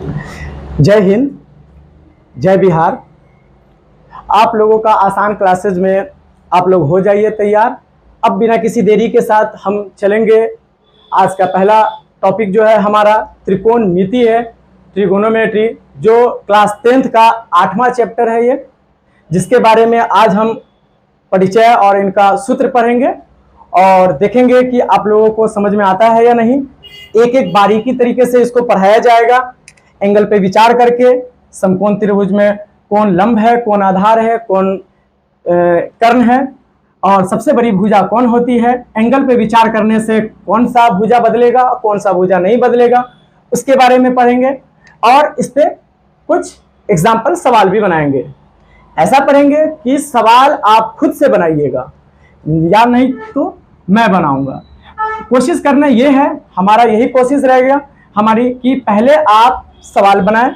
जय हिंद, जय बिहार। आप लोगों का आसान क्लासेज में आप लोग हो जाइए तैयार। अब बिना किसी देरी के साथ हम चलेंगे। आज का पहला टॉपिक जो है हमारा त्रिकोणमिति है, ट्रिगोनोमेट्री, जो क्लास 10th का 8वां चैप्टर है ये, जिसके बारे में आज हम परिचय और इनका सूत्र पढ़ेंगे और देखेंगे कि आप लोगों को समझ में आता है या नहीं। एक एक बारीकी तरीके से इसको पढ़ाया जाएगा, एंगल पे विचार करके। समकोण त्रिभुज में कौन लंब है, कौन आधार है, कौन कर्ण है और सबसे बड़ी भुजा कौन होती है। एंगल पे विचार करने से कौन सा भुजा बदलेगा और कौन सा भुजा नहीं बदलेगा, उसके बारे में पढ़ेंगे और इस पे कुछ एग्जाम्पल सवाल भी बनाएंगे। ऐसा पढ़ेंगे कि सवाल आप खुद से बनाइएगा या नहीं तो मैं बनाऊंगा। कोशिश करना ये है, हमारा यही कोशिश रहेगा हमारी कि पहले आप सवाल बनाएं,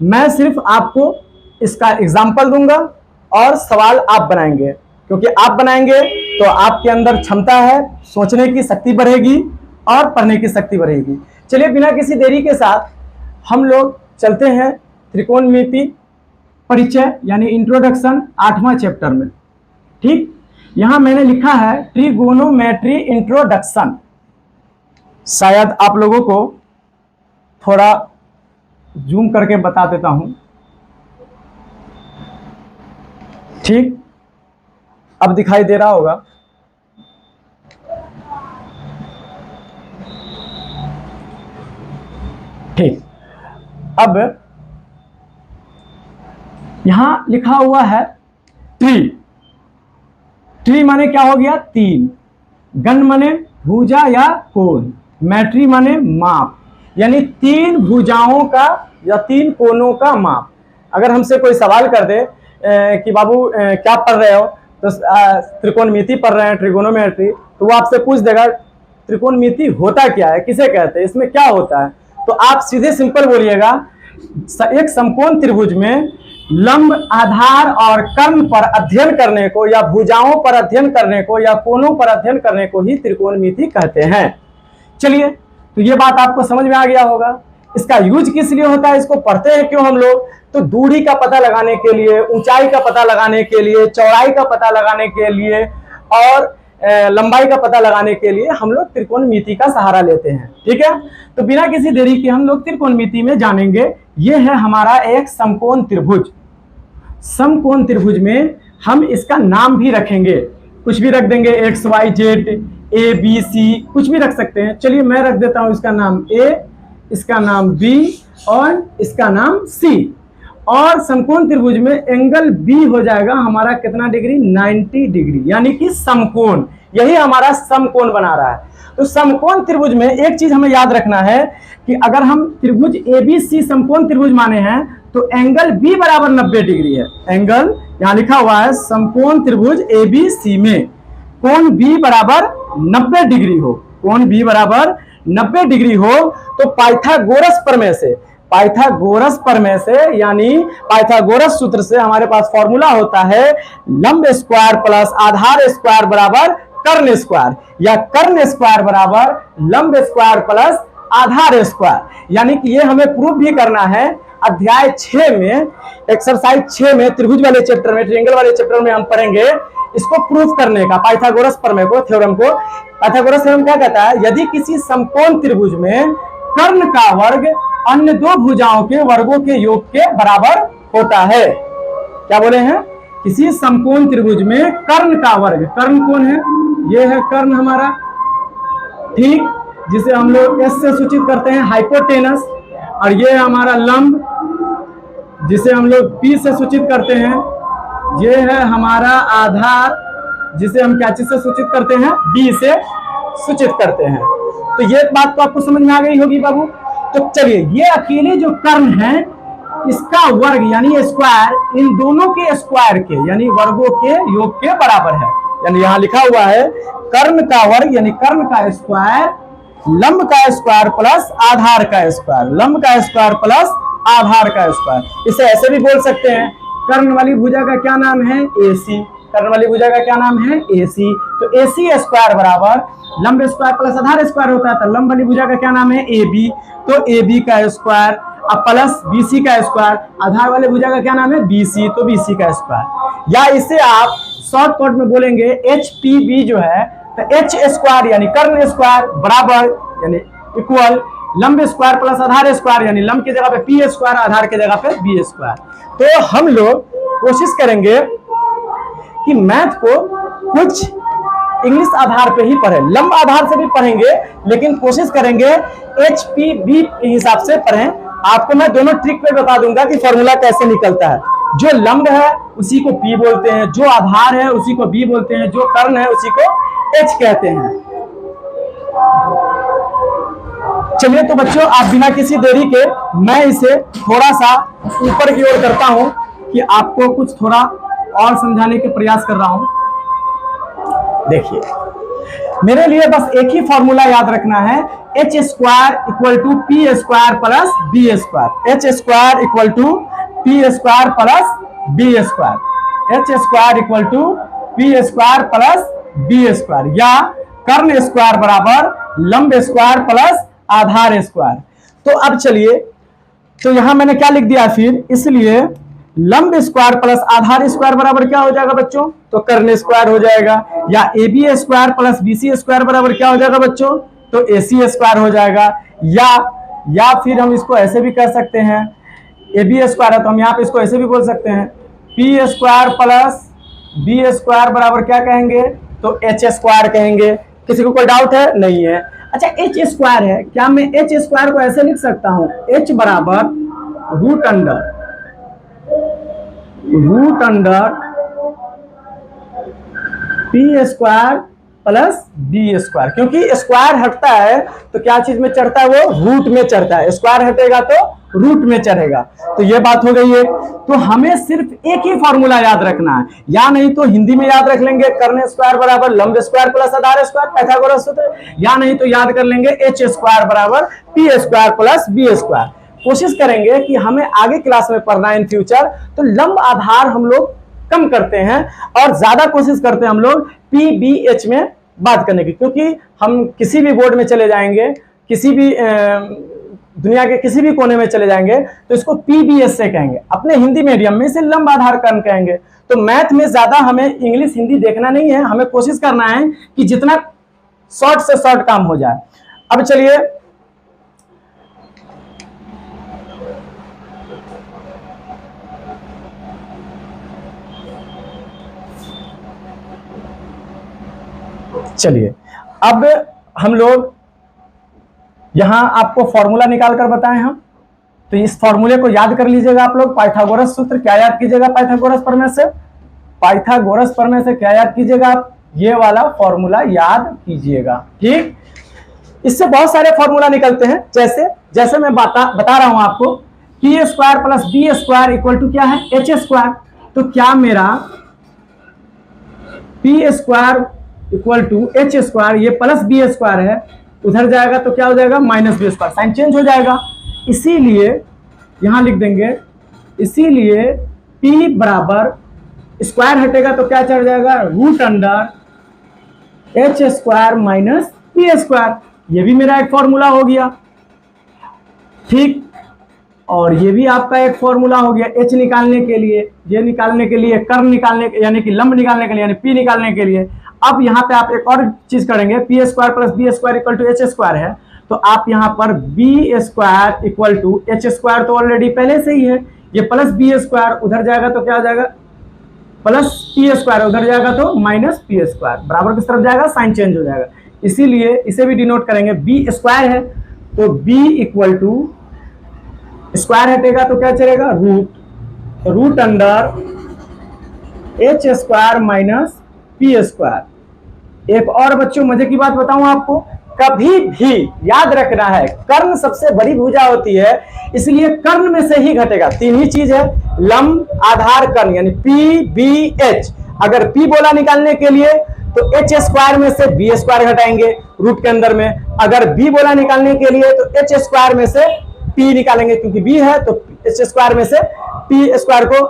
मैं सिर्फ आपको इसका एग्जाम्पल दूंगा और सवाल आप बनाएंगे। क्योंकि आप बनाएंगे तो आपके अंदर क्षमता है, सोचने की शक्ति बढ़ेगी और पढ़ने की शक्ति बढ़ेगी। चलिए बिना किसी देरी के साथ हम लोग चलते हैं त्रिकोणमिति परिचय यानी इंट्रोडक्शन 8वां चैप्टर में। ठीक, यहां मैंने लिखा है ट्रिगोनोमेट्री इंट्रोडक्शन। शायद आप लोगों को थोड़ा जूम करके बता देता हूं। ठीक, अब दिखाई दे रहा होगा। ठीक, अब यहां लिखा हुआ है ट्री। ट्री माने क्या हो गया? तीन। गण माने भुजा या कोण। मैट्री माने माप, यानी तीन भुजाओं का या तीन कोणों का माप। अगर हमसे कोई सवाल कर दे कि बाबू क्या पढ़ रहे हो, तो त्रिकोणमिति पढ़ रहे हैं, ट्रिगोनोमेट्री, तो वो आपसे पूछ देगा त्रिकोणमिति होता क्या है, किसे कहते हैं, इसमें क्या होता है। तो आप सीधे सिंपल बोलिएगा, एक समकोण त्रिभुज में लंब, आधार और कर्ण पर अध्ययन करने को या भुजाओं पर अध्ययन करने को या कोणों पर अध्ययन करने को ही त्रिकोणमिति कहते हैं। चलिए, तो ये बात आपको समझ में आ गया होगा। इसका यूज किस लिए होता है, इसको पढ़ते हैं क्यों हम लोग? तो दूरी का पता लगाने के लिए, ऊंचाई का पता लगाने के लिए, चौड़ाई का पता लगाने के लिए और लंबाई का पता लगाने के लिए हम लोग त्रिकोणमिति का सहारा लेते हैं। ठीक है, तो बिना किसी देरी के हम लोग त्रिकोणमिति में जानेंगे। ये है हमारा एक समकोण त्रिभुज। समकोण त्रिभुज में हम इसका नाम भी रखेंगे, कुछ भी रख देंगे, X Y Z, A B C, कुछ भी रख सकते हैं। चलिए मैं रख देता हूं इसका नाम ए, इसका नाम बी और इसका नाम सी। और समकोण त्रिभुज में एंगल बी हो जाएगा हमारा कितना डिग्री? 90 डिग्री, यानी कि समकोण। यही हमारा समकोण बना रहा है। तो समकोण त्रिभुज में एक चीज हमें याद रखना है कि अगर हम त्रिभुज ए बी सी समकोण त्रिभुज माने हैं तो एंगल बी बराबर 90 डिग्री है। एंगल यहां लिखा हुआ है समकोण त्रिभुज ए बी सी में कोण बी बराबर 90 डिग्री हो, कोण बी बराबर 90 डिग्री हो, तो पाइथागोरस प्रमेय से यानी पाइथागोरस सूत्र से हमारे पास फॉर्मूला होता है लंब स्क्वायर प्लस आधार स्क्वायर बराबर कर्ण स्क्वायर, या कर्ण स्क्वायर बराबर लंब स्क्वायर प्लस आधार स्क्वायर। यानी कि ये हमें प्रूफ भी करना है। अध्याय 6 में, एक्सरसाइज 6 में, त्रिभुज वाले चैप्टर में, ट्रायंगल वाले चैप्टर में हम पढ़ेंगे इसको प्रूफ करने का, पाइथागोरस प्रमेय को, थ्योरम को। पाइथागोरस थ्योरम क्या कहता है? यदि किसी समकोण त्रिभुज में कर्ण का वर्ग अन्य दो भुजाओं के वर्गों के योग के बराबर होता है। क्या बोले हैं? किसी समकोण त्रिभुज में कर्ण का वर्ग, कर्ण कौन है? ये है कर्ण हमारा, ठीक, जिसे हम लोग एस से सूचित करते हैं, हाइपोटेनस। और ये है हमारा लंब, जिसे हम लोग पी से सूचित करते हैं। ये है हमारा आधार, जिसे हम क्या चीज से सूचित करते हैं? बी से सूचित करते हैं। तो ये बात तो आपको समझ में आ गई होगी बाबू। तो चलिए, ये अकेले जो कर्ण है इसका वर्ग यानी स्क्वायर इन दोनों के स्क्वायर के यानी वर्गों के योग के बराबर है। यानी यहां लिखा हुआ है कर्ण का वर्ग यानी कर्ण का स्क्वायर लंब का स्क्वायर प्लस आधार का स्क्वायर, लंब का स्क्वायर प्लस आधार का स्क्वायर। इसे ऐसे भी बोल सकते हैं, कर्ण वाली भुजा का क्या नाम है? AC। कर्ण वाली भुजा का क्या नाम है? AC। तो AC स्क्वायर बराबर लंब स्क्वायर प्लस आधार स्क्वायर होता है, तो लंब वाली भुजा का क्या नाम है? AB। तो AB का स्क्वायर अब प्लस BC का स्क्वायर, आधार वाले भुजा का क्या नाम है BC, तो BC का स्क्वायर, या इसे आप शॉर्टकट में बोलेंगे HPB जो है, तो H स्क्वायर यानी कर्ण स्क्वायर बराबर यानी इक्वल लंब स्क्वायर प्लस आधार स्क्वायर, यानी लंब की जगह पे P स्क्वायर, आधार की जगह पे B स्क्वायर। तो हम लोग कोशिश करेंगे कि मैथ को कुछ इंग्लिश आधार पे ही पढ़ें, लंब आधार से भी पढ़ेंगे, लेकिन कोशिश करेंगे HPB के हिसाब से पढ़ें। आपको मैं दोनों ट्रिक पे बता दूंगा कि फॉर्मूला कैसे निकलता है। जो लंब है उसी को P बोलते हैं, जो आधार है उसी को B बोलते हैं, जो कर्ण है उसी को H कहते हैं। चलिए तो बच्चों, आप बिना किसी देरी के मैं इसे थोड़ा सा ऊपर की ओर करता हूं कि आपको कुछ थोड़ा और समझाने के प्रयास कर रहा हूं। देखिए, मेरे लिए बस एक ही फॉर्मूला याद रखना है, H square equal to P square plus B square, H square equal to P square plus B square, H square equal to P square plus B square, या कर्ण स्क्वायर बराबर लंब स्क्वायर प्लस आधार square. तो अब चलिए, तो यहां मैंने क्या लिख दिया फिर, इसलिए लंब स्क्वायर प्लस आधार स्क्वायर बराबर क्या हो जाएगा बच्चों, तो कर्ण स्क्वायर हो जाएगा, या AB square plus BC square बराबर क्या हो जाएगा बच्चों, तो AC स्क्वायर हो जाएगा, या फिर हम इसको ऐसे भी कर सकते हैं, AB स्क्वायर है तो हम यहाँ पे इसको ऐसे भी बोल सकते हैं, P square plus B square बराबर क्या कहेंगे, तो H स्क्वायर कहेंगे। किसी को कोई डाउट है? नहीं है। अच्छा, H स्क्वायर है, क्या मैं H स्क्वायर को ऐसे लिख सकता हूं, H बराबर root under P square plus B square, क्योंकि स्क्वायर हटता है तो क्या चीज में चढ़ता है, वो रूट में चढ़ता है, स्क्वायर हटेगा तो रूट में चढ़ेगा। तो ये बात हो गई है। तो हमें सिर्फ एक ही फॉर्मूला याद रखना है, या नहीं तो हिंदी में याद रख लेंगे कर्ण स्क्वायर बराबर लंब स्क्वायर प्लस आधार स्क्वायर, पाइथागोरस सूत्र, या नहीं तो याद कर लेंगे H स्क्वायर बराबर P square plus B square. कोशिश करेंगे कि हमें आगे क्लास में पढ़ना है इन फ्यूचर, तो लंब आधार हम लोग कम करते हैं और ज्यादा कोशिश करते हैं हम लोग PBH में बात करने की, क्योंकि हम किसी भी बोर्ड में चले जाएंगे, किसी भी दुनिया के किसी भी कोने में चले जाएंगे तो इसको PBS से कहेंगे, अपने हिंदी मीडियम में इसे लंब आधार कर्ण कहेंगे। तो मैथ में ज्यादा हमें इंग्लिश हिंदी देखना नहीं है, हमें कोशिश करना है कि जितना शॉर्ट से शॉर्ट काम हो जाए। अब चलिए, अब हम लोग यहां आपको फॉर्मूला निकाल कर बताए हम, तो इस फॉर्मूले को याद कर लीजिएगा आप लोग। पाइथागोरस सूत्र क्या याद कीजिएगा, पाइथागोरस प्रमेय से क्या याद कीजिएगा आप, ये वाला फॉर्मूला याद कीजिएगा। ठीक, इससे बहुत सारे फॉर्मूला निकलते हैं, जैसे मैं बता रहा हूं आपको, P square plus B square equal to क्या है, H स्क्वायर। तो क्या मेरा P square equal to H square, ये प्लस B स्क्वायर है, उधर जाएगा तो क्या हो जाएगा, minus B square, sign change हो जाएगा। इसीलिए यहां लिख देंगे, इसीलिए P बराबर स्क्वायर हटेगा तो क्या चढ़ जाएगा, root under H square minus P square. ये भी मेरा एक फॉर्मूला हो गया। ठीक, और ये भी आपका एक फॉर्मूला हो गया H निकालने के लिए, ये निकालने के लिए, कर्ण निकालने यानी कि लंब निकालने के लिए, यानी P निकालने के लिए। अब यहाँ पे आप एक और चीज करेंगे, P square plus B square equal to H square है, तो आप यहाँ पर B square equal to H square तो ऑलरेडी पहले से ही है, ये प्लस B स्क्वायर उधर जाएगा तो क्या हो जाएगा, प्लस P स्क्वायर उधर जाएगा तो माइनस P स्क्वायर, बराबर किस तरफ जाएगा, साइन चेंज हो जाएगा। इसीलिए इसे भी डिनोट करेंगे, B स्क्वायर है तो B इक्वल टू स्क्वायर हटेगा तो क्या चलेगा, root under H square minus P square. एक और बच्चों मजे की बात बताऊं आपको, कभी भी याद रखना है कर्ण सबसे बड़ी भुजा होती है, इसलिए कर्ण में से ही घटेगा। तीन ही चीज है, लंब आधार कर्ण, यानी PBH। अगर P बोला निकालने के लिए तो H स्क्वायर में से B स्क्वायर घटाएंगे रूट के अंदर में, अगर B बोला निकालने के लिए तो H स्क्वायर में से P निकालेंगे, क्योंकि B है तो H स्क्वायर में से P स्क्वायर को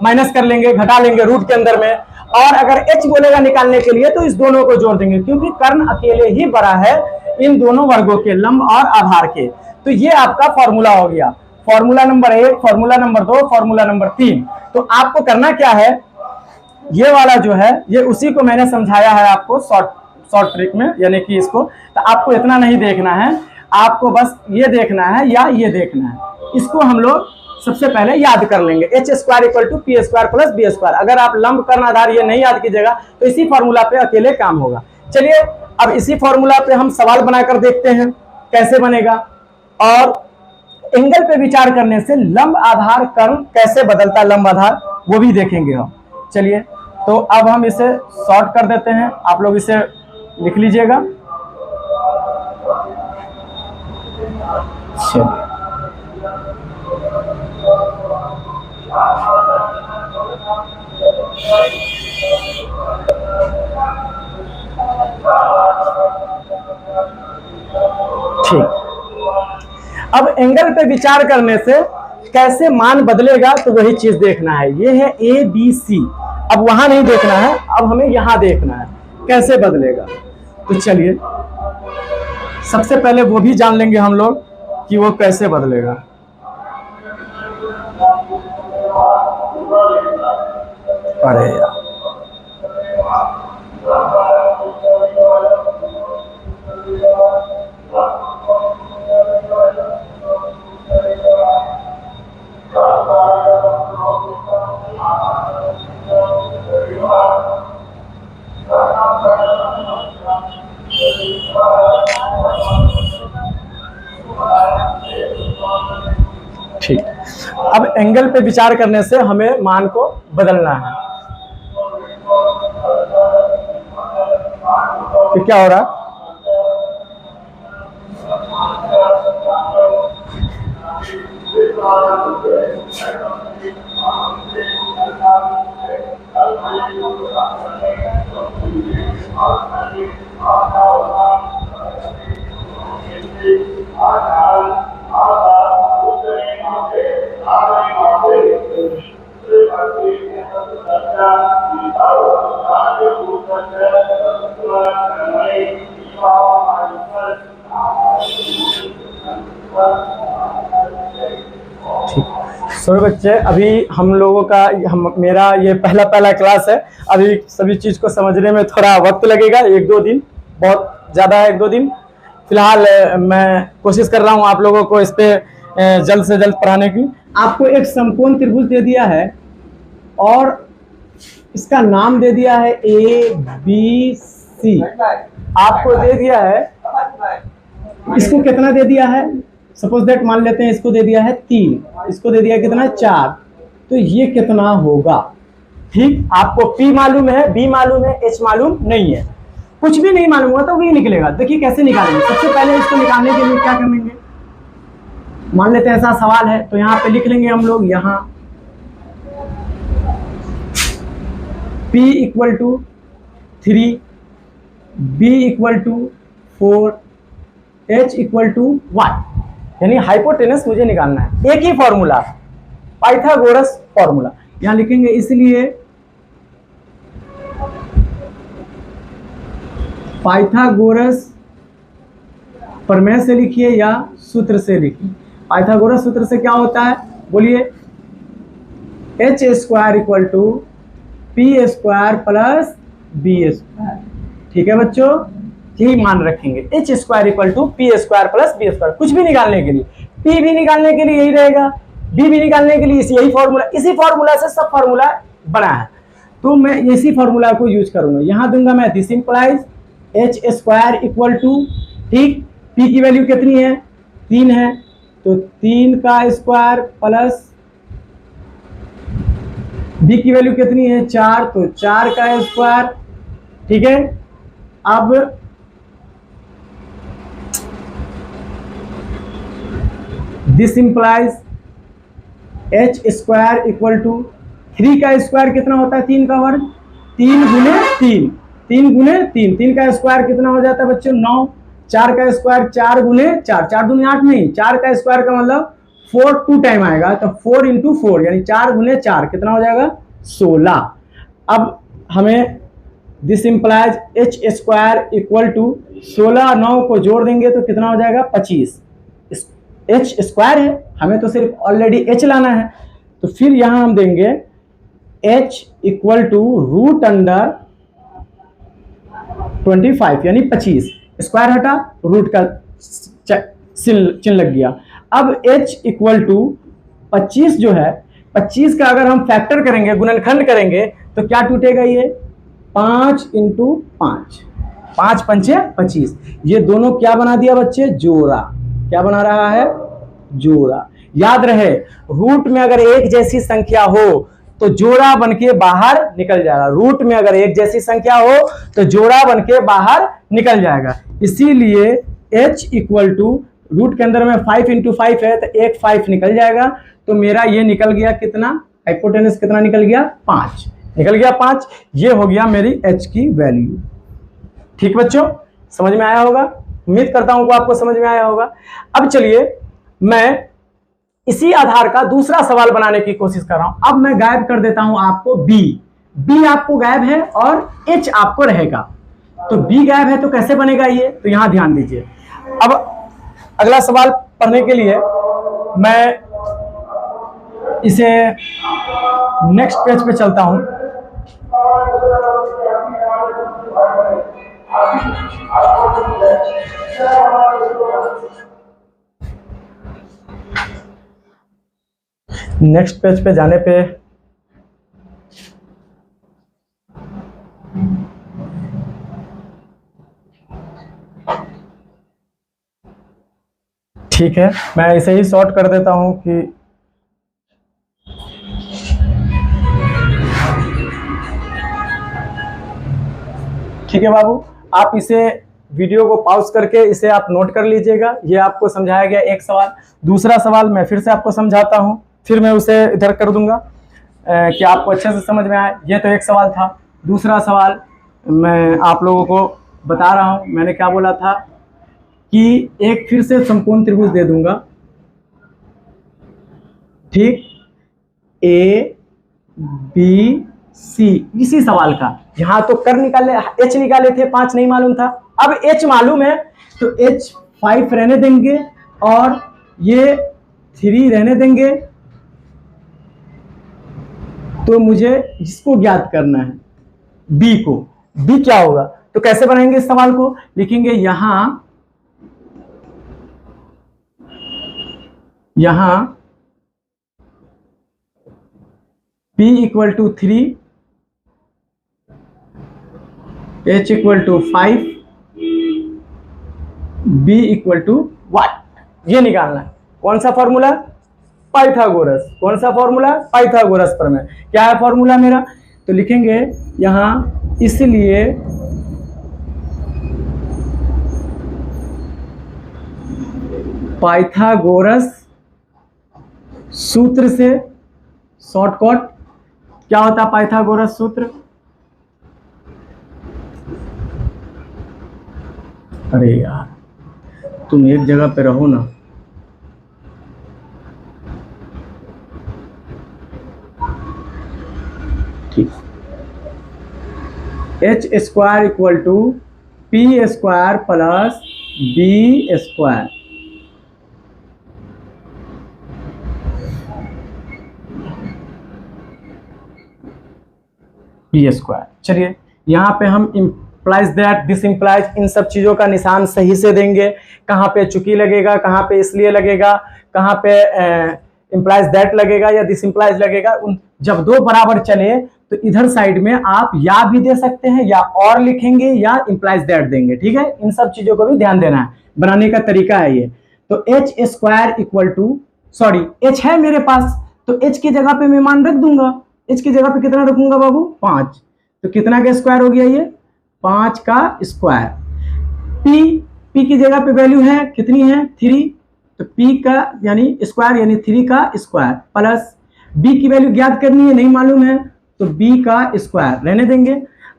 माइनस कर लेंगे, घटा लेंगे रूट के अंदर में। और अगर H बोलेगा निकालने के लिए तो इस दोनों को जोड़ देंगे, क्योंकि कर्ण अकेले ही बड़ा है इन दोनों वर्गों के, लंब और आधार के। तो ये आपका फॉर्मूला हो गया, formula number 1, formula number 2, formula number 3। तो आपको करना क्या है, ये वाला जो है ये उसी को मैंने समझाया है आपको शॉर्ट ट्रिक में, यानी कि इसको तो आपको इतना नहीं देखना है, आपको बस ये देखना है या ये देखना है। इसको हम लोग सबसे पहले याद कर लेंगे, H square equal to P square plus B square. अगर आप लंब कर्ण आधार ये नहीं याद कीजिएगा तो इसी फॉर्मूला पे अकेले काम होगा। चलिए अब इसी फॉर्मूला पे हम सवाल बनाकर देखते हैं कैसे बनेगा, और एंगल पे विचार करने से लंब आधार कर्ण कैसे बदलता है, लंब आधार वो भी देखेंगे हम। चलिए तो अब हम इसे शॉर्ट कर देते हैं, आप लोग इसे लिख लीजिएगा। ठीक, अब एंगल पे विचार करने से कैसे मान बदलेगा तो वही चीज देखना है। ये है ए बी सी, अब वहां नहीं देखना है, अब हमें यहां देखना है कैसे बदलेगा। तो चलिए सबसे पहले वो भी जान लेंगे हम लोग कि वो कैसे बदलेगा। अरे यार ठीक, अब एंगल पे विचार करने से हमें मान को बदलना है। तो क्या हो रहा है, सो बच्चे अभी हम लोगों का मेरा ये पहला क्लास है, अभी सभी चीज को समझने में थोड़ा वक्त लगेगा, 1-2 दिन, बहुत ज्यादा है 1-2 दिन। फिलहाल मैं कोशिश कर रहा हूँ आप लोगों को इस पे जल्द से जल्द पढ़ाने की। आपको एक समकोण त्रिभुज दे दिया है और इसका नाम दे दिया है ए बी सी, आपको दे दिया है, इसको कितना दे दिया है, सपोज दैट मान लेते हैं इसको दे दिया है 3, इसको दे दिया कितना 4, तो ये कितना होगा। ठीक, आपको P मालूम है, B मालूम है, H मालूम नहीं है, कुछ भी नहीं मालूम हुआ तो वही निकलेगा। देखिए कैसे निकालेंगे, सबसे पहले इसको निकालने के लिए क्या करेंगे, मान लेते हैं ऐसा सवाल है तो यहाँ पे लिख लेंगे हम लोग, यहाँ P equal to 3, B equal to 4, H equal to 1, यानी हाइपोटेनस मुझे निकालना है। एक ही फॉर्मूला, पाइथागोरस फॉर्मूला यहां लिखेंगे, इसलिए पाइथागोरस प्रमेय से लिखिए या सूत्र से लिखिए। पाइथागोरस सूत्र से क्या होता है बोलिए, H square equal to P square plus B square. ठीक है बच्चों, यही मान रखेंगे, H square equal to P square plus B square. कुछ भी निकालने के लिए, पी भी निकालने के लिए यही रहेगा, बी भी निकालने के लिए यही फॉर्मूला, इसी फॉर्मूला से सब फॉर्मूला बना है, तो मैं इसी फॉर्मूला को यूज करूंगा। यहां दूंगा मैं this implies H square equal to, ठीक, पी की वैल्यू कितनी है 3 है, तो 3 का स्क्वायर प्लस बी की वैल्यू कितनी है 4, तो 4 का स्क्वायर। ठीक है, अब this implies H square equal to 3 का स्क्वायर कितना होता है 3 का वर्ग, 3 गुने 3, 3 गुने 3, 3 का स्क्वायर कितना हो जाता है बच्चों 9, 4 का स्क्वायर 4 गुने 4, 4 दूनी 8 नहीं, 4 का स्क्वायर का मतलब 4 2 टाइम आएगा, तो 4 इंटू 4 यानी 4 गुने 4 कितना हो जाएगा 16। अब हमें this implies H square equal to 16 9 को जोड़ देंगे तो कितना हो जाएगा 25, एच स्क्वायर है, हमें तो सिर्फ ऑलरेडी एच लाना है। तो फिर यहां हम देंगे H equal to root under 25 यानी 25, स्क्वायर हटा रूट का चिन्ह लग गया। अब h इक्वल टू 25 जो है, 25 का अगर हम फैक्टर करेंगे, गुणनखंड करेंगे, तो क्या टूटेगा ये 5 इंटू 5, 5 पंचे 25। ये दोनों क्या बना दिया बच्चे, जोड़ा। क्या बना रहा है, जोड़ा। याद रहे रूट में अगर एक जैसी संख्या हो तो जोड़ा बन के बाहर निकल जाएगा। रूट में अगर एक जैसी संख्या हो तो जोड़ा बन के बाहर निकल जाएगा। इसीलिए h इक्वल टू रूट के अंदर में 5 इंटू 5 है तो एक 5 निकल जाएगा। तो मेरा ये निकल गया कितना, हाइपोटेनस कितना निकल गया, 5 निकल गया 5। ये हो गया मेरी h की वैल्यू। ठीक बच्चों, समझ में आया होगा, उम्मीद करता हूं कि आपको समझ में आया होगा। अब चलिए मैं इसी आधार का दूसरा सवाल बनाने की कोशिश कर रहा हूं। अब मैं गायब कर देता हूं आपको b आपको गायब है और h आपको रहेगा। तो b गायब है तो कैसे बनेगा ये, तो यहां ध्यान दीजिए। अब अगला सवाल पढ़ने के लिए मैं इसे नेक्स्ट पेज पे चलता हूं। नेक्स्ट पेज पे जाने पे ठीक है, मैं इसे ही शॉर्ट कर देता हूं कि ठीक है बाबू, आप इसे वीडियो को पॉज करके इसे आप नोट कर लीजिएगा। ये आपको समझाया गया एक सवाल। दूसरा सवाल मैं फिर से आपको समझाता हूं, फिर मैं उसे इधर कर दूंगा कि आपको अच्छे से समझ में आए। ये तो एक सवाल था। दूसरा सवाल मैं आप लोगों को बता रहा हूं। मैंने क्या बोला था कि एक फिर से समकोण त्रिभुज दे दूंगा, ठीक, ए बी सी, इसी सवाल का। यहां तो कर निकाले, एच निकाले थे, 5 नहीं मालूम था। अब एच मालूम है तो एच 5 रहने देंगे और ये 3 रहने देंगे। तो मुझे इसको ज्ञात करना है, बी को। बी क्या होगा, तो कैसे बनाएंगे इस सवाल को, लिखेंगे यहां p equal to 3, h equal to 5, b equal to 1, ये निकालना है। कौन सा फॉर्मूला, पाइथागोरस। कौन सा फॉर्मूला, पाइथागोरस प्रमेय। क्या है फॉर्मूला मेरा, तो लिखेंगे यहां, इसलिए पाइथागोरस सूत्र से शॉर्टकट। क्या होता है पाइथागोरस सूत्र, अरे यार तुम एक जगह पे रहो ना। ठीक, H square equal to P square plus B square. B square. चलिए यहाँ पे हम इम्प्लाइज दैट, दिस इम्प्लाइज, इन सब चीज़ों का निशान सही से देंगे। कहाँ पे चूंकि लगेगा, कहाँ पे इसलिए लगेगा, कहाँ पे इम्प्लाइज दैट लगेगा या दिस इम्प्लाइज लगेगा। उन जब दो बराबर चले तो इधर साइड में आप या भी दे सकते हैं या और लिखेंगे या इम्प्लाइज दैट देंगे। ठीक है, इन सब चीज़ों को भी ध्यान देना है, बनाने का तरीका है ये। तो H square equal to, sorry H है मेरे पास तो एच की जगह पे मैं मान रख दूंगा। एच की जगह पे कितना रखूंगा बाबू, 5। तो कितना का स्क्वायर हो गया ये, 5 का स्क्वायर। पी की जगह पे वैल्यू है कितनी है, 3। तो पी का यानी स्क्वायर यानी 3 का स्क्वायर प्लस बी की वैल्यू ज्ञात करनी है, नहीं मालूम है तो बी का स्क्वायर रहने देंगे।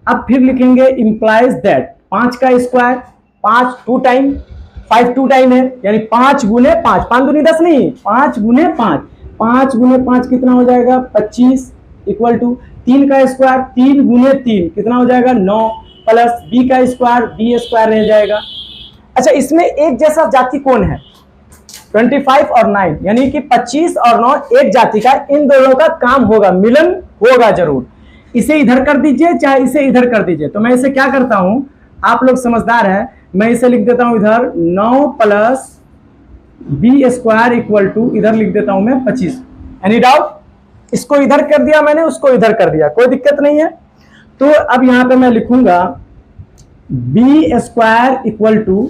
अब फिर लिखेंगे इम्प्लाइज दैट 5 का स्क्वायर, 5 2 टाइम, 5 2 टाइम है यानी 5 गुने 5, 5 दूनी 10 नहीं, 5 गुने 5, 5 गुने 5 कितना हो जाएगा 25 इक्वल टू 3 का स्क्वायर, 3 गुने 3 कितना हो जाएगा 9 प्लस बी का स्क्वायर, बी स्क्वायर रह जाएगा। अच्छा इसमें एक जैसा जाति कौन है, 25 और 9 यानी कि 25 और 9 एक जाति का, इन दोनों का काम होगा, मिलन होगा जरूर। इसे इधर कर दीजिए चाहे इसे इधर कर दीजिए। तो मैं इसे क्या करता हूं, आप लोग समझदार है, मैं इसे लिख देता हूं इधर 9 plus B square equal to, इधर लिख देता हूं मैं 25। Any doubt? इसको इधर कर दिया मैंने, उसको इधर कर दिया, कोई दिक्कत नहीं है। तो अब यहां पे मैं लिखूंगा बी स्क्वायर इक्वल टू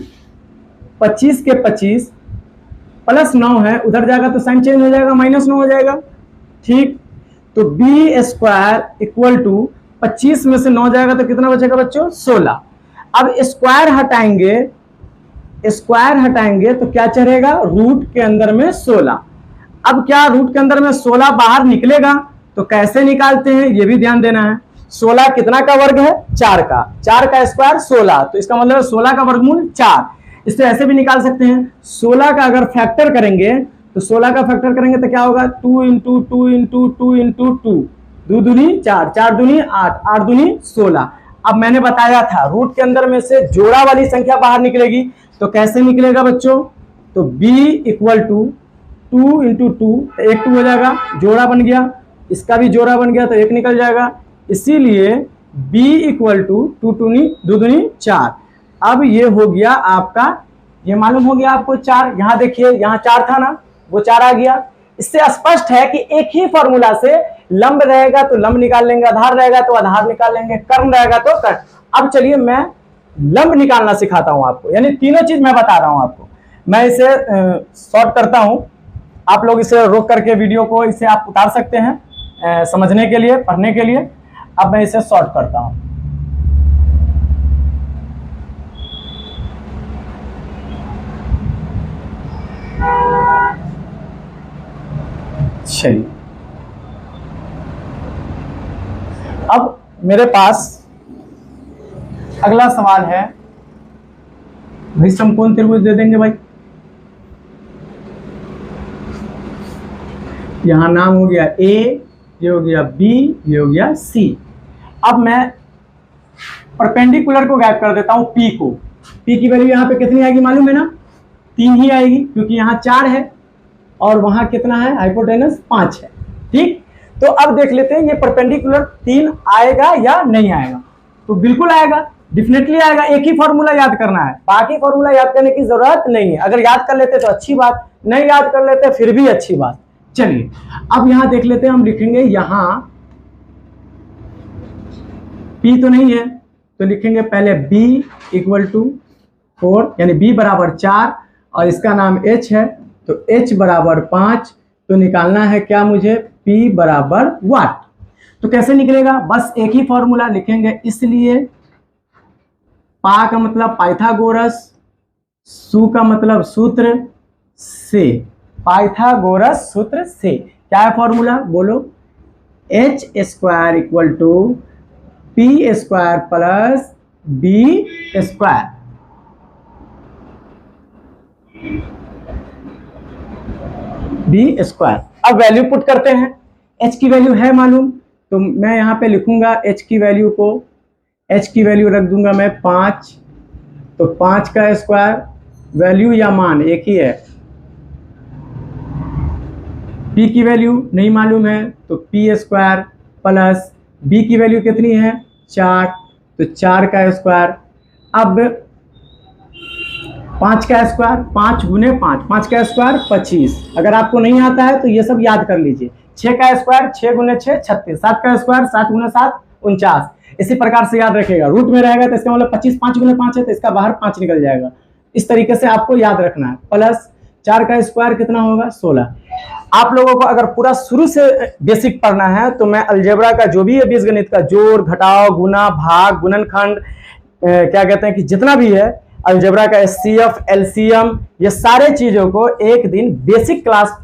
25 के 25 प्लस 9 है, उधर जाएगा तो साइन चेंज हो जाएगा, -9 हो जाएगा। ठीक, तो बी स्क्वायर इक्वल टू 25 में से 9 जाएगा तो कितना बचेगा बच्चों? 16। अब स्क्वायर हटाएंगे तो क्या चलेगा? रूट के अंदर में 16। अब क्या रूट के अंदर में 16 बाहर निकलेगा तो कैसे निकालते हैं ये भी ध्यान देना है। 16 कितना का वर्ग है? 4 का, 4 का स्क्वायर 16, तो इसका मतलब 16 का वर्गमूल 4। इससे ऐसे भी निकाल सकते हैं, 16 का अगर फैक्टर करेंगे तो 16 का फैक्टर करेंगे तो क्या होगा? 2 इंटू 2 इंटू 2 इंटू 2, 2 दूनी 4, 4 दूनी 8, 8 दूनी 16। अब मैंने बताया था रूट के अंदर में से जोड़ा वाली संख्या बाहर निकलेगी, तो कैसे निकलेगा बच्चों? तो b इक्वल टू 2 इंटू 2, एक 2 हो जाएगा, जोड़ा बन गया, इसका भी जोड़ा बन गया तो एक निकल जाएगा। इसीलिए b इक्वल टू 2 दूनी 4। अब ये हो गया आपका, ये मालूम हो गया आपको 4। यहां देखिए, यहां 4 था ना, वो 4 आ गया। इससे स्पष्ट है कि एक ही फॉर्मूला से लंब रहेगा तो लंब निकाल लेंगे, आधार रहेगा तो आधार निकाल लेंगे, कर्ण रहेगा तो कर्ण। अब चलिए मैं लंब निकालना सिखाता हूं आपको, यानी तीनों चीज मैं बता रहा हूं आपको। मैं इसे शॉर्ट करता हूं, आप लोग इसे रोक करके वीडियो को इसे आप उतार सकते हैं समझने के लिए, पढ़ने के लिए। अब मैं इसे शॉर्ट करता हूं। चलिए, अब मेरे पास अगला सवाल है, भाई समकोण त्रिभुज दे देंगे भाई। यहां नाम हो गया ए, ये हो गया बी, ये हो गया सी। अब मैं परपेंडिकुलर को गायब कर देता हूं, पी को। पी की वैल्यू यहां पे कितनी आएगी मालूम है ना? 3 ही आएगी, क्योंकि यहां 4 है और वहां कितना है? हाइपोटेनस 5 है। ठीक, तो अब देख लेते हैं ये परपेंडिकुलर 3 आएगा या नहीं आएगा। तो बिल्कुल आएगा, डेफिनेटली आएगा। एक ही फॉर्मूला याद करना है, बाकी फॉर्मूला याद करने की जरूरत नहीं है। अगर याद कर लेते तो अच्छी बात, नहीं याद कर लेते फिर भी अच्छी बात। चलिए अब यहां देख लेते हैं, हम लिखेंगे यहां P तो नहीं है तो लिखेंगे पहले B इक्वल टू 4, यानी B बराबर 4 और इसका नाम H है तो H बराबर 5। तो निकालना है क्या मुझे? P बराबर वाट। तो कैसे निकलेगा? बस एक ही फॉर्मूला लिखेंगे, इसलिए पा का मतलब पाइथागोरस, सु का मतलब सूत्र से, पाइथागोरस सूत्र से। क्या है फॉर्मूला बोलो? H square equal to P square plus B square. B square. अब वैल्यू पुट करते हैं। H की वैल्यू है मालूम, तो मैं यहां पे लिखूंगा H की वैल्यू को, H की वैल्यू रख दूंगा मैं 5, तो 5 का स्क्वायर, वैल्यू या मान एक ही है। P की वैल्यू नहीं मालूम है तो P स्क्वायर प्लस B की वैल्यू कितनी है? 4, तो 4 का स्क्वायर। अब 5 का स्क्वायर, 5 गुने 5, 5 का स्क्वायर 25। अगर आपको नहीं आता है तो ये सब याद कर लीजिए। 6 का स्क्वायर 6 गुने 6 36, 7 का स्क्वायर 7 गुने 7 49। इसी प्रकार से याद रखेगा, रूट में रहेगा तो इसका मतलब 25, 5 गुने 5 है तो इसका बाहर 5 निकल जाएगा। इस तरीके से आपको याद रखना है। प्लस 4 का स्क्वायर कितना होगा? 16। आप लोगों को अगर पूरा शुरू से बेसिक पढ़ना है तो मैं अलजेब्रा का जो भी है बीजगणित का, जोड़ घटाव गुना भाग गुणनखंड, क्या कहते हैं कि जितना भी है अलजेब्रा का एचसीएफ एलसीएम, ये सारे चीजों को एक दिन बेसिक क्लास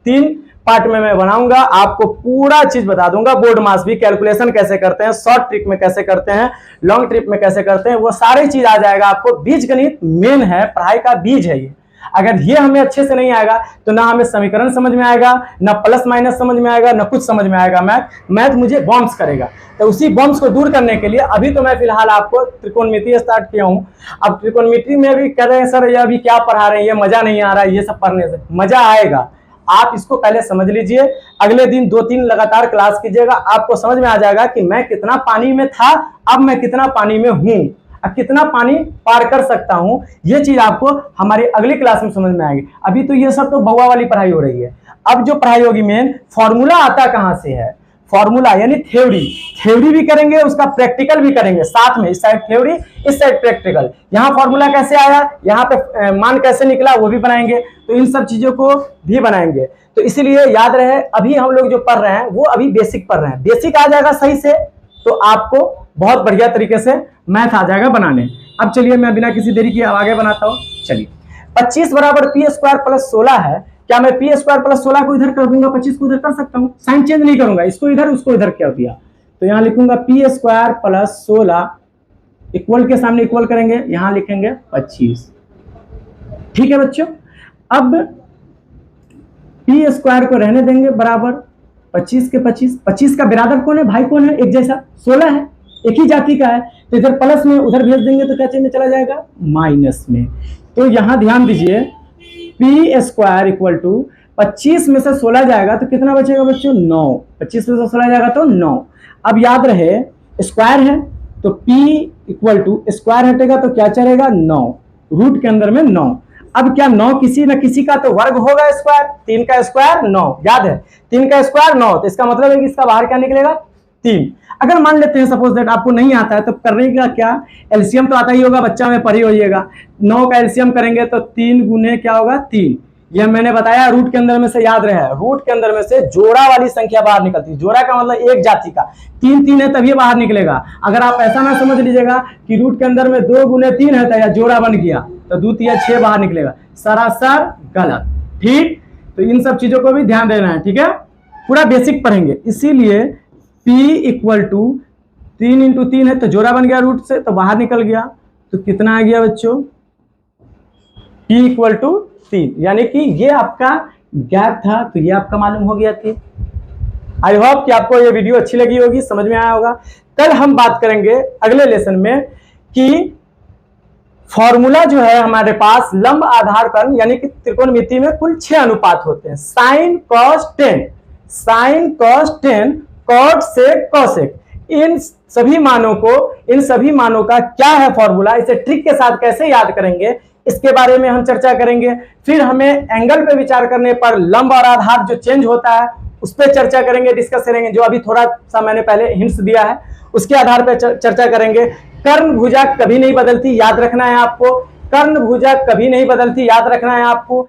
3 पार्ट में मैं बनाऊंगा, आपको पूरा चीज बता दूंगा। बोर्ड मास भी, कैलकुलेशन कैसे करते हैं, शॉर्ट ट्रिक में कैसे करते हैं, लॉन्ग ट्रिक में कैसे करते हैं, वो सारी चीज आ जाएगा आपको। बीजगणित मेन है, पढ़ाई का बीज है ये। अगर ये हमें अच्छे से नहीं आएगा तो ना हमें समीकरण समझ में आएगा, ना प्लस माइनस समझ में आएगा, ना कुछ समझ में आएगा। मैथ मुझे बॉम्ब्स करेगा। तो उसी बॉम्ब्स को दूर करने के लिए अभी तो मैं फिलहाल आपको त्रिकोणमिति स्टार्ट किया हूँ। अब त्रिकोणमिति में भी कह रहे हैं सर ये अभी क्या पढ़ा रहे हैं, ये मजा नहीं आ रहा है, ये सब पढ़ने से मजा आएगा। आप इसको पहले समझ लीजिए, अगले दिन 2-3 लगातार क्लास कीजिएगा, आपको समझ में आ जाएगा कि मैं कितना पानी में था, अब मैं कितना पानी में हूं, अब कितना पानी पार कर सकता हूं। ये चीज आपको हमारी अगली क्लास में समझ में आएगी। अभी तो ये सब तो बउआ वाली पढ़ाई हो रही है। अब जो पढ़ाई होगी मेन, फॉर्मूला आता कहां से है, फॉर्मूला यानी थ्योरी भी करेंगे, उसका प्रैक्टिकल भी करेंगे साथ में। इस साइड थ्योरी, इस साइड प्रैक्टिकल। यहाँ फॉर्मूला कैसे आया, यहाँ पे मान कैसे निकला, वो भी बनाएंगे। तो इन सब चीजों को भी बनाएंगे। तो इसीलिए याद रहे, अभी हम लोग जो पढ़ रहे हैं वो अभी बेसिक पढ़ रहे हैं। बेसिक आ जाएगा सही से तो आपको बहुत बढ़िया तरीके से मैथ आ जाएगा बनाने। अब चलिए मैं बिना किसी देरी के आगे बनाता हूँ। चलिए 25 बराबर पी स्क्वायर प्लस 16 है। क्या मैं पी स्क्वायर प्लस 16 को इधर कर दूंगा, 25 को इधर कर सकता हूँ, साइन चेंज नहीं करूंगा, इसको इधर उसको इधर कर दिया। तो यहाँ लिखूंगा पी स्क्वायर प्लस 16 इक्वल के सामने इक्वल करेंगे, यहाँ लिखेंगे 25। ठीक है बच्चों। अब पी स्क्वायर को रहने देंगे बराबर 25 के 25 का बिरादर कौन है, भाई कौन है, एक जैसा 16 है, एक ही जाति का है। तो इधर प्लस में उधर भेज देंगे तो क्या चीज में चला जाएगा, माइनस में। तो यहां ध्यान दीजिए, पी स्क्वायर इक्वल टू 25 में से 16 जाएगा तो कितना बचेगा बच्चों, 9। 25 में से 16 जाएगा तो 9। अब याद रहे स्क्वायर है तो p इक्वल टू स्क्वायर हटेगा तो क्या चलेगा, 9, रूट के अंदर में 9। अब क्या 9 किसी न किसी का तो वर्ग होगा, स्क्वायर, 3 का स्क्वायर 9, याद है 3 का स्क्वायर 9। तो इसका मतलब है कि इसका बाहर क्या निकलेगा, 3। अगर मान लेते हैं सपोज दैट आपको नहीं आता है तो करने का क्या, एलसीएम तो आता ही होगा, बच्चा में पढ़ी होइएगा। 9 का एलसीएम करेंगे तो 3 गुने क्या होगा, 3। यह मैंने बताया रूट के अंदर में से, याद रहे रूट के अंदर में से जोड़ा वाली संख्या बाहर निकलती है। जोड़ा का मतलब एक जाति का, 3 है तभी बाहर निकलेगा। अगर आप ऐसा ना समझ लीजिएगा कि रूट के अंदर में 2 गुने 3 है तो या जोड़ा बन गया तो 2 3 6 बाहर निकलेगा, सरासर गलत। ठीक, तो इन सब चीजों को भी ध्यान देना है। ठीक है, पूरा बेसिक पढ़ेंगे। इसीलिए p इक्वल टू 3 इंटू 3 है तो जोड़ा बन गया रूट से तो बाहर निकल गया। तो कितना आ गया बच्चों, p इक्वल टू 3, यानी कि ये आपका गैप था तो ये आपका मालूम हो गया थी। आई होप कि आपको ये वीडियो अच्छी लगी होगी, समझ में आया होगा। कल हम बात करेंगे अगले लेसन में कि फॉर्मूला जो है हमारे पास लंब आधार कर्ण यानी कि त्रिकोणमिति में कुल 6 अनुपात होते हैं। Sine cos 10, sine cos 10, cot sec cosec, इन सभी मानों का क्या है फॉर्मूला, इसे ट्रिक के साथ कैसे याद करेंगे, इसके बारे में हम चर्चा करेंगे। फिर हमें एंगल पे विचार करने पर लंब और आधार जो चेंज होता है उस पर चर्चा करेंगे, डिस्कस करेंगे। जो अभी थोड़ा सा मैंने पहले हिंट्स दिया है उसके आधार पर चर्चा करेंगे। कर्ण भुजा कभी नहीं बदलती, याद रखना है आपको, कर्ण भुजा कभी नहीं बदलती, याद रखना है आपको।